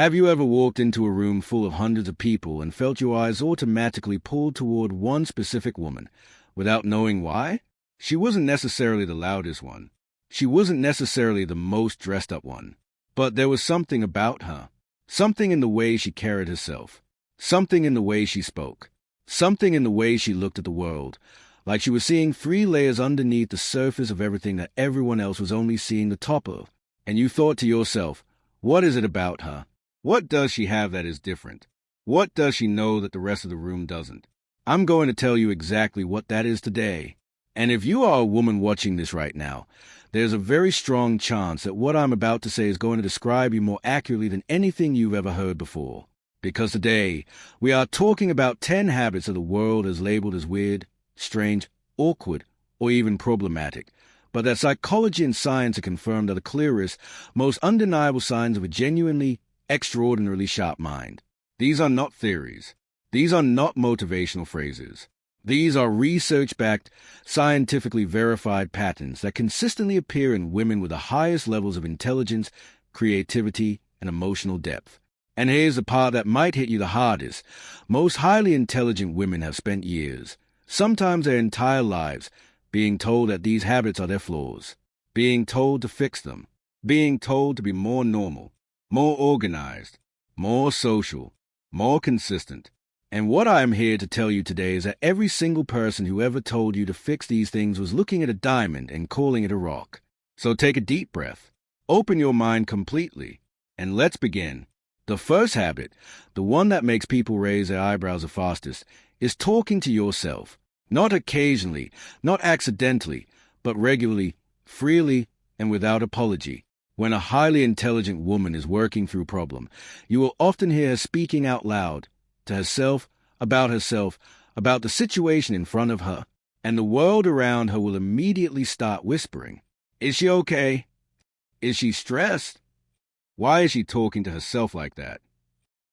Have you ever walked into a room full of hundreds of people and felt your eyes automatically pulled toward one specific woman, without knowing why? She wasn't necessarily the loudest one. She wasn't necessarily the most dressed up one. But there was something about her. Something in the way she carried herself. Something in the way she spoke. Something in the way she looked at the world. Like she was seeing 3 layers underneath the surface of everything that everyone else was only seeing the top of. And you thought to yourself, what is it about her? What does she have that is different? What does she know that the rest of the room doesn't? I'm going to tell you exactly what that is today. And if you are a woman watching this right now, there's a very strong chance that what I'm about to say is going to describe you more accurately than anything you've ever heard before. Because today, we are talking about 10 habits that the world has labeled as weird, strange, awkward, or even problematic, but that psychology and science have confirmed are the clearest, most undeniable signs of a genuinely, extraordinarily sharp mind. These are not theories. These are not motivational phrases. These are research-backed, scientifically verified patterns that consistently appear in women with the highest levels of intelligence, creativity, and emotional depth. And here's the part that might hit you the hardest. Most highly intelligent women have spent years, sometimes their entire lives, being told that these habits are their flaws, being told to fix them, being told to be more normal, more organized, more social, more consistent. And what I am here to tell you today is that every single person who ever told you to fix these things was looking at a diamond and calling it a rock. So take a deep breath, open your mind completely, and let's begin. The first habit, the one that makes people raise their eyebrows the fastest, is talking to yourself. Not occasionally, not accidentally, but regularly, freely, and without apology. When a highly intelligent woman is working through a problem, you will often hear her speaking out loud to herself, about the situation in front of her, and the world around her will immediately start whispering. Is she okay? Is she stressed? Why is she talking to herself like that?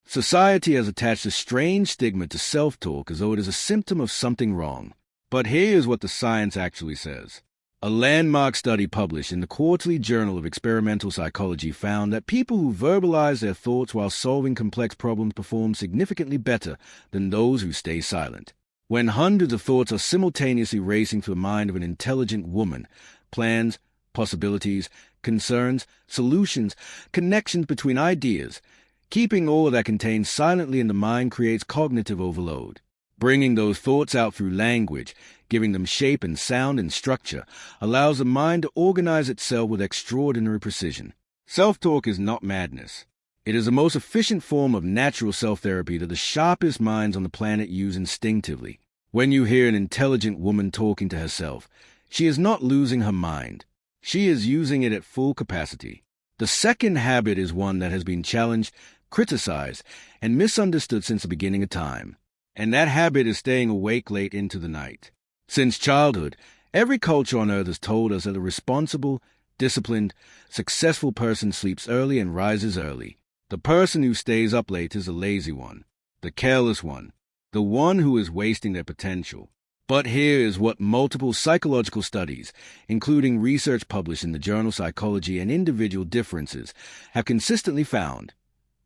Society has attached a strange stigma to self-talk as though it is a symptom of something wrong. But here's what the science actually says. A landmark study published in the Quarterly Journal of Experimental Psychology found that people who verbalize their thoughts while solving complex problems perform significantly better than those who stay silent. When hundreds of thoughts are simultaneously racing through the mind of an intelligent woman, plans, possibilities, concerns, solutions, connections between ideas, keeping all of that contained silently in the mind creates cognitive overload. Bringing those thoughts out through language, giving them shape and sound and structure, allows the mind to organize itself with extraordinary precision. Self-talk is not madness. It is the most efficient form of natural self-therapy that the sharpest minds on the planet use instinctively. When you hear an intelligent woman talking to herself, she is not losing her mind. She is using it at full capacity. The second habit is one that has been challenged, criticized, and misunderstood since the beginning of time. And that habit is staying awake late into the night. Since childhood, every culture on earth has told us that a responsible, disciplined, successful person sleeps early and rises early. The person who stays up late is the lazy one, the careless one, the one who is wasting their potential. But here is what multiple psychological studies, including research published in the journal Psychology and Individual Differences, have consistently found.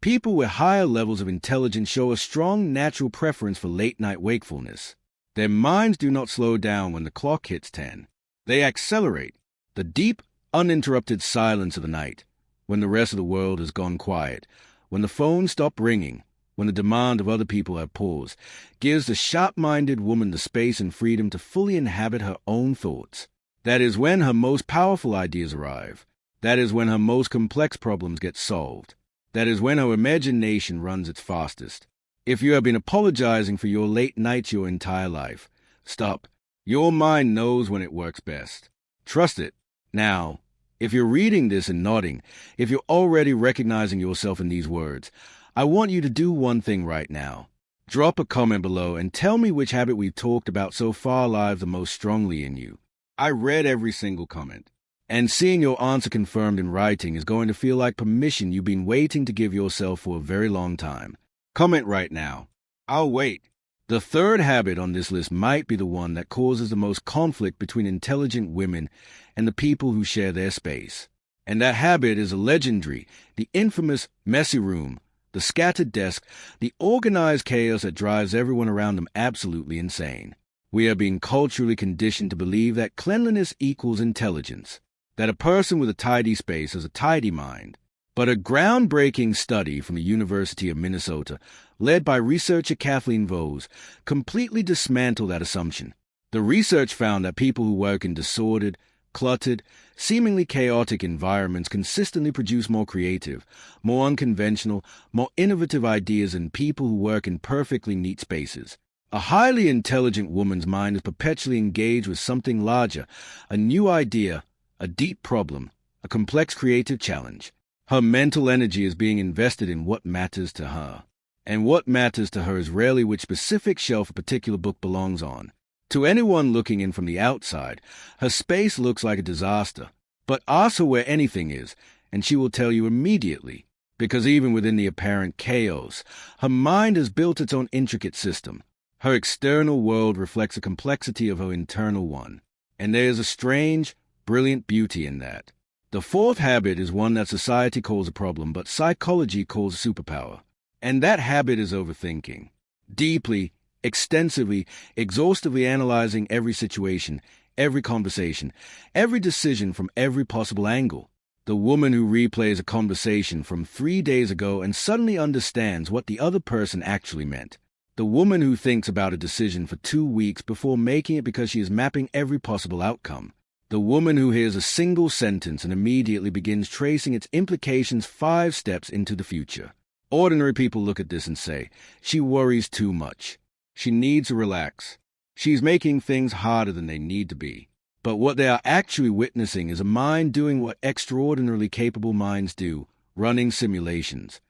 People with higher levels of intelligence show a strong natural preference for late-night wakefulness. Their minds do not slow down when the clock hits 10. They accelerate. The deep, uninterrupted silence of the night, when the rest of the world has gone quiet, when the phones stop ringing, when the demand of other people have paused, gives the sharp-minded woman the space and freedom to fully inhabit her own thoughts. That is when her most powerful ideas arrive. That is when her most complex problems get solved. That is when her imagination runs its fastest. If you have been apologizing for your late nights your entire life, stop. Your mind knows when it works best. Trust it. Now, if you're reading this and nodding, if you're already recognizing yourself in these words, I want you to do one thing right now. Drop a comment below and tell me which habit we've talked about so far lives the most strongly in you. I read every single comment. And seeing your answer confirmed in writing is going to feel like permission you've been waiting to give yourself for a very long time. Comment right now. I'll wait. The third habit on this list might be the one that causes the most conflict between intelligent women and the people who share their space. And that habit is the legendary, the infamous messy room, the scattered desk, the organized chaos that drives everyone around them absolutely insane. We are being culturally conditioned to believe that cleanliness equals intelligence, that a person with a tidy space has a tidy mind. But a groundbreaking study from the University of Minnesota, led by researcher Kathleen Vose, completely dismantled that assumption. The research found that people who work in disordered, cluttered, seemingly chaotic environments consistently produce more creative, more unconventional, more innovative ideas than people who work in perfectly neat spaces. A highly intelligent woman's mind is perpetually engaged with something larger, a new idea, a deep problem, a complex creative challenge. Her mental energy is being invested in what matters to her. And what matters to her is rarely which specific shelf a particular book belongs on. To anyone looking in from the outside, her space looks like a disaster. But ask her where anything is, and she will tell you immediately. Because even within the apparent chaos, her mind has built its own intricate system. Her external world reflects the complexity of her internal one. And there is a strange, brilliant beauty in that. The fourth habit is one that society calls a problem, but psychology calls a superpower. And that habit is overthinking. Deeply, extensively, exhaustively analyzing every situation, every conversation, every decision from every possible angle. The woman who replays a conversation from 3 days ago and suddenly understands what the other person actually meant. The woman who thinks about a decision for 2 weeks before making it because she is mapping every possible outcome. The woman who hears a single sentence and immediately begins tracing its implications 5 steps into the future. Ordinary people look at this and say, she worries too much. She needs to relax. She's making things harder than they need to be. But what they are actually witnessing is a mind doing what extraordinarily capable minds do, running simulations,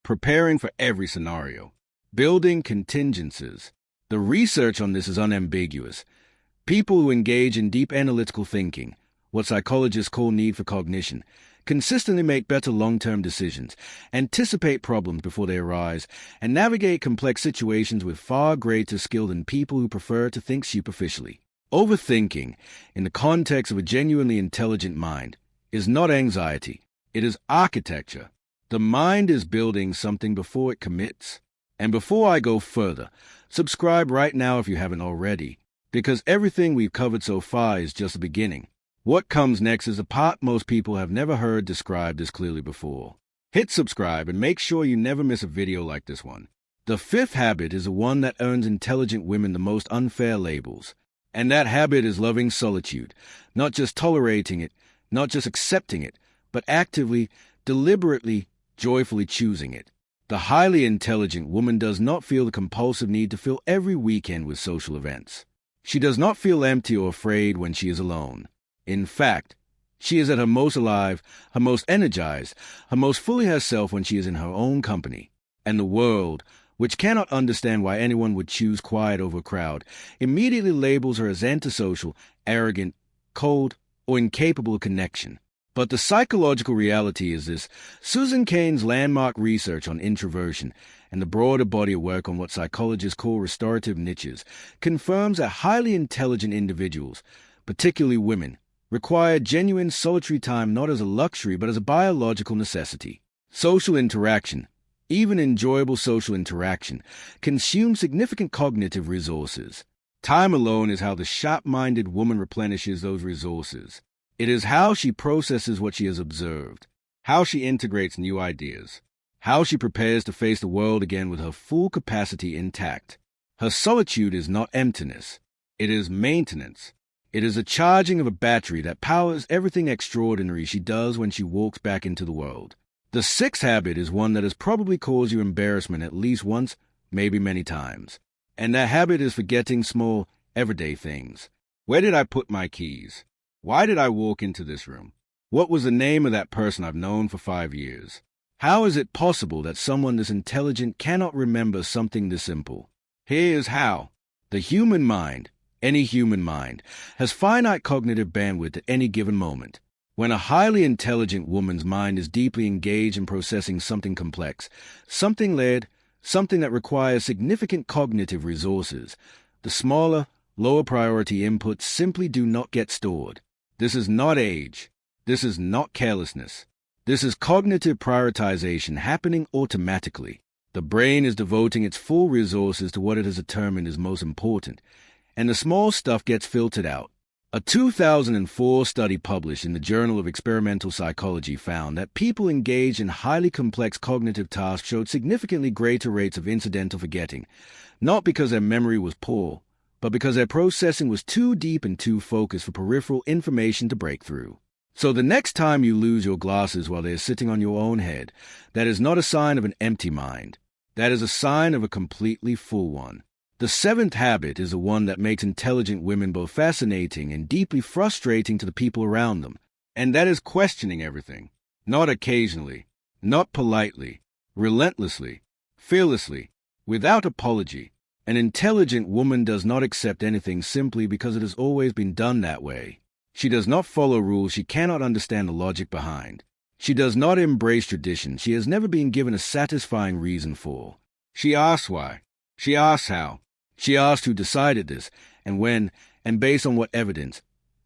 preparing for every scenario, building contingencies. The research on this is unambiguous. People who engage in deep analytical thinking, what psychologists call need for cognition, consistently make better long-term decisions, anticipate problems before they arise, and navigate complex situations with far greater skill than people who prefer to think superficially. Overthinking, in the context of a genuinely intelligent mind, is not anxiety. It is architecture. The mind is building something before it commits. And before I go further, subscribe right now if you haven't already, because everything we've covered so far is just the beginning. What comes next is a part most people have never heard described this clearly before. Hit subscribe and make sure you never miss a video like this one. The fifth habit is the one that earns intelligent women the most unfair labels. And that habit is loving solitude, not just tolerating it, not just accepting it, but actively, deliberately, joyfully choosing it. The highly intelligent woman does not feel the compulsive need to fill every weekend with social events. She does not feel empty or afraid when she is alone. In fact, she is at her most alive, her most energized, her most fully herself when she is in her own company. And the world, which cannot understand why anyone would choose quiet over a crowd, immediately labels her as antisocial, arrogant, cold, or incapable of connection. But the psychological reality is this. Susan Cain's landmark research on introversion and the broader body of work on what psychologists call restorative niches confirms that highly intelligent individuals, particularly women, require genuine solitary time not as a luxury but as a biological necessity. Social interaction, even enjoyable social interaction, consumes significant cognitive resources. Time alone is how the sharp-minded woman replenishes those resources. It is how she processes what she has observed, how she integrates new ideas, how she prepares to face the world again with her full capacity intact. Her solitude is not emptiness. It is maintenance. It is a charging of a battery that powers everything extraordinary she does when she walks back into the world. The sixth habit is one that has probably caused you embarrassment at least once, maybe many times. And that habit is forgetting small, everyday things. Where did I put my keys? Why did I walk into this room? What was the name of that person I've known for 5 years? How is it possible that someone this intelligent cannot remember something this simple? Here is how. The human mind, any human mind, has finite cognitive bandwidth at any given moment. When a highly intelligent woman's mind is deeply engaged in processing something complex, something layered, something that requires significant cognitive resources, the smaller, lower priority inputs simply do not get stored. This is not age. This is not carelessness. This is cognitive prioritization happening automatically. The brain is devoting its full resources to what it has determined is most important, and the small stuff gets filtered out. A 2004 study published in the Journal of Experimental Psychology found that people engaged in highly complex cognitive tasks showed significantly greater rates of incidental forgetting, not because their memory was poor, but because their processing was too deep and too focused for peripheral information to break through. So the next time you lose your glasses while they're sitting on your own head, that is not a sign of an empty mind. That is a sign of a completely full one. The seventh habit is the one that makes intelligent women both fascinating and deeply frustrating to the people around them, and that is questioning everything. Not occasionally, not politely, relentlessly, fearlessly, without apology. An intelligent woman does not accept anything simply because it has always been done that way. She does not follow rules she cannot understand the logic behind. She does not embrace tradition she has never been given a satisfying reason for. She asks why. She asks how. She asked who decided this, and when, and based on what evidence,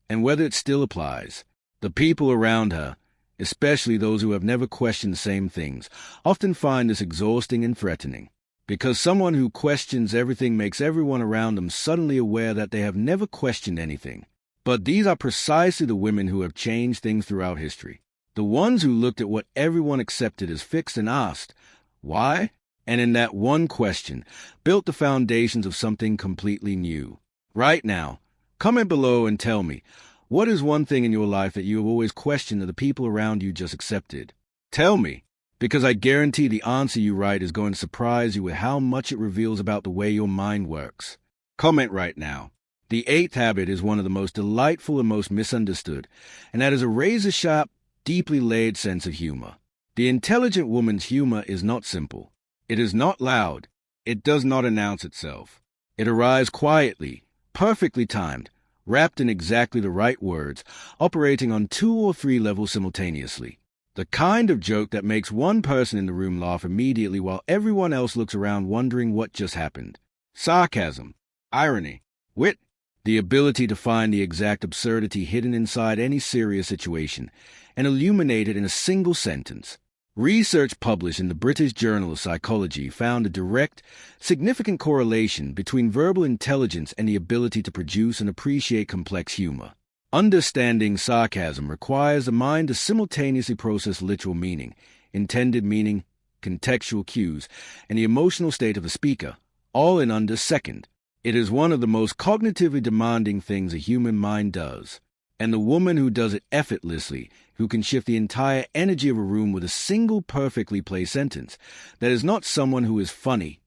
and whether it still applies. The people around her, especially those who have never questioned the same things, often find this exhausting and threatening, because someone who questions everything makes everyone around them suddenly aware that they have never questioned anything. But these are precisely the women who have changed things throughout history. The ones who looked at what everyone accepted as fixed and asked, why? And in that one question, built the foundations of something completely new. Right now, comment below and tell me, what is one thing in your life that you have always questioned that the people around you just accepted? Tell me, because I guarantee the answer you write is going to surprise you with how much it reveals about the way your mind works. Comment right now. The eighth habit is one of the most delightful and most misunderstood, and that is a razor-sharp, deeply layered sense of humor. The intelligent woman's humor is not simple. It is not loud. It does not announce itself. It arrives quietly, perfectly timed, wrapped in exactly the right words, operating on 2 or 3 levels simultaneously. The kind of joke that makes one person in the room laugh immediately while everyone else looks around wondering what just happened. Sarcasm, irony, wit, the ability to find the exact absurdity hidden inside any serious situation and illuminate it in a single sentence. Research published in the British Journal of Psychology found a direct, significant correlation between verbal intelligence and the ability to produce and appreciate complex humor. Understanding sarcasm requires the mind to simultaneously process literal meaning, intended meaning, contextual cues, and the emotional state of the speaker, all in under a second. It is one of the most cognitively demanding things a human mind does. And the woman who does it effortlessly, who can shift the entire energy of a room with a single perfectly placed sentence, that is not someone who is funny.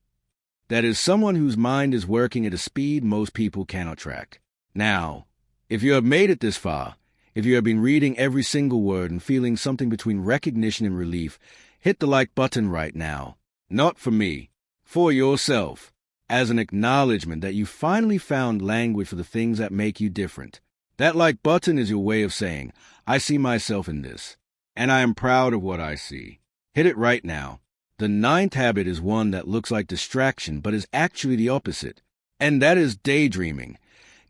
That is someone whose mind is working at a speed most people cannot track. Now, if you have made it this far, if you have been reading every single word and feeling something between recognition and relief, hit the like button right now. Not for me, for yourself, as an acknowledgement that you finally found language for the things that make you different. That like button is your way of saying, I see myself in this, and I am proud of what I see. Hit it right now. The ninth habit is one that looks like distraction, but is actually the opposite, and that is daydreaming.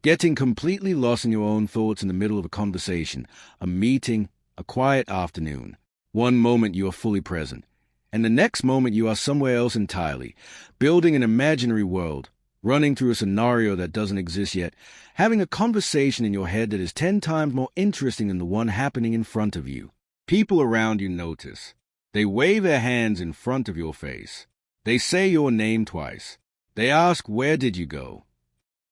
Getting completely lost in your own thoughts in the middle of a conversation, a meeting, a quiet afternoon. One moment you are fully present, and the next moment you are somewhere else entirely, building an imaginary world, running through a scenario that doesn't exist yet, having a conversation in your head that is 10 times more interesting than the one happening in front of you. People around you notice. They wave their hands in front of your face. They say your name twice. They ask, where did you go?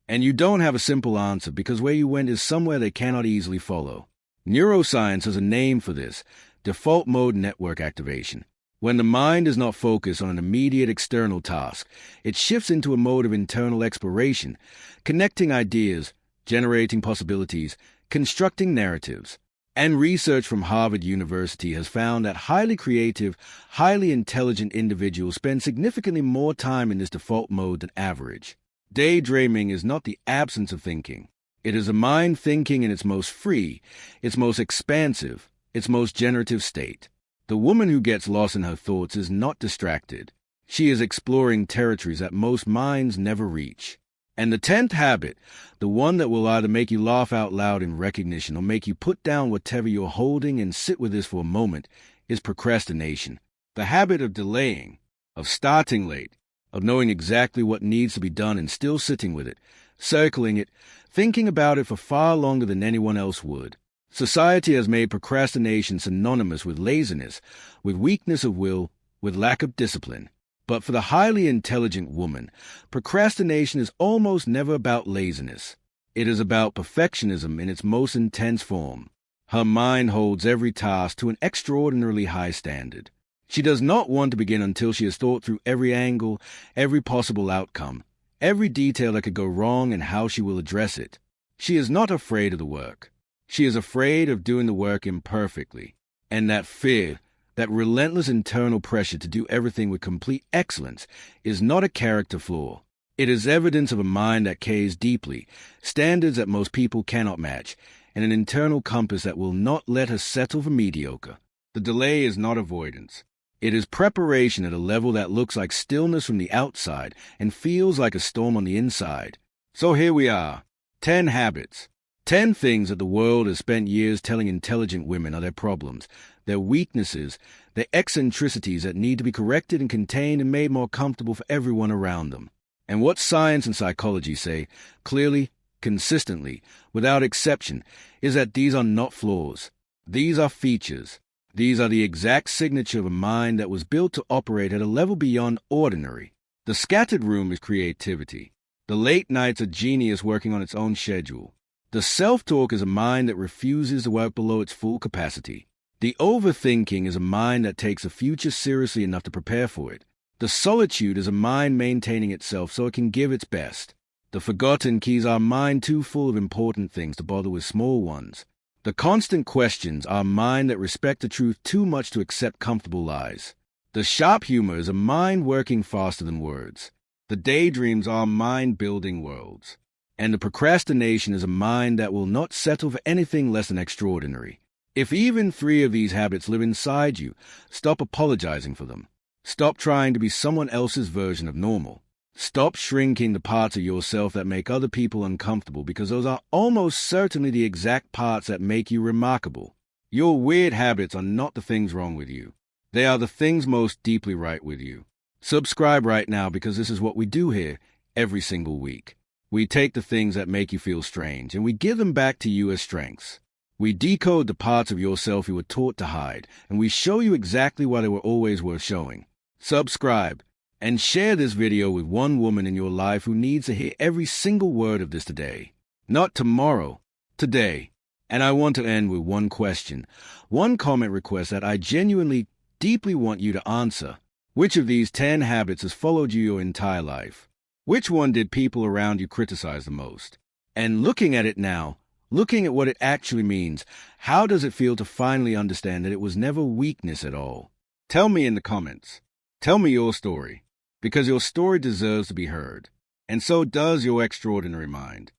And you don't have a simple answer because where you went is somewhere they cannot easily follow. Neuroscience has a name for this, default mode network activation. When the mind is not focused on an immediate external task, it shifts into a mode of internal exploration, connecting ideas, generating possibilities, constructing narratives. And research from Harvard University has found that highly creative, highly intelligent individuals spend significantly more time in this default mode than average. Daydreaming is not the absence of thinking. It is a mind thinking in its most free, its most expansive, its most generative state. The woman who gets lost in her thoughts is not distracted. She is exploring territories that most minds never reach. And the 10th habit, the one that will either make you laugh out loud in recognition or make you put down whatever you're holding and sit with this for a moment, is procrastination. The habit of delaying, of starting late, of knowing exactly what needs to be done and still sitting with it, circling it, thinking about it for far longer than anyone else would. Society has made procrastination synonymous with laziness, with weakness of will, with lack of discipline. But for the highly intelligent woman, procrastination is almost never about laziness. It is about perfectionism in its most intense form. Her mind holds every task to an extraordinarily high standard. She does not want to begin until she has thought through every angle, every possible outcome, every detail that could go wrong and how she will address it. She is not afraid of the work. She is afraid of doing the work imperfectly. And that fear, that relentless internal pressure to do everything with complete excellence, is not a character flaw. It is evidence of a mind that cares deeply, standards that most people cannot match, and an internal compass that will not let her settle for mediocre. The delay is not avoidance. It is preparation at a level that looks like stillness from the outside and feels like a storm on the inside. So here we are. 10 habits. 10 things that the world has spent years telling intelligent women are their problems, their weaknesses, their eccentricities that need to be corrected and contained and made more comfortable for everyone around them. And what science and psychology say, clearly, consistently, without exception, is that these are not flaws. These are features. These are the exact signature of a mind that was built to operate at a level beyond ordinary. The scattered room is creativity. The late nights are genius working on its own schedule. The self-talk is a mind that refuses to work below its full capacity. The overthinking is a mind that takes the future seriously enough to prepare for it. The solitude is a mind maintaining itself so it can give its best. The forgotten keys are a mind too full of important things to bother with small ones. The constant questions are a mind that respect the truth too much to accept comfortable lies. The sharp humor is a mind working faster than words. The daydreams are mind building worlds. And the procrastination is a mind that will not settle for anything less than extraordinary. If even 3 of these habits live inside you, stop apologizing for them. Stop trying to be someone else's version of normal. Stop shrinking the parts of yourself that make other people uncomfortable, because those are almost certainly the exact parts that make you remarkable. Your weird habits are not the things wrong with you. They are the things most deeply right with you. Subscribe right now, because this is what we do here every single week. We take the things that make you feel strange and we give them back to you as strengths. We decode the parts of yourself you were taught to hide, and we show you exactly why they were always worth showing. Subscribe and share this video with one woman in your life who needs to hear every single word of this today. Not tomorrow, today. And I want to end with one question, one comment request that I genuinely, deeply want you to answer. Which of these 10 habits has followed you your entire life? Which one did people around you criticize the most? And looking at it now, looking at what it actually means, how does it feel to finally understand that it was never weakness at all? Tell me in the comments. Tell me your story, because your story deserves to be heard, and so does your extraordinary mind.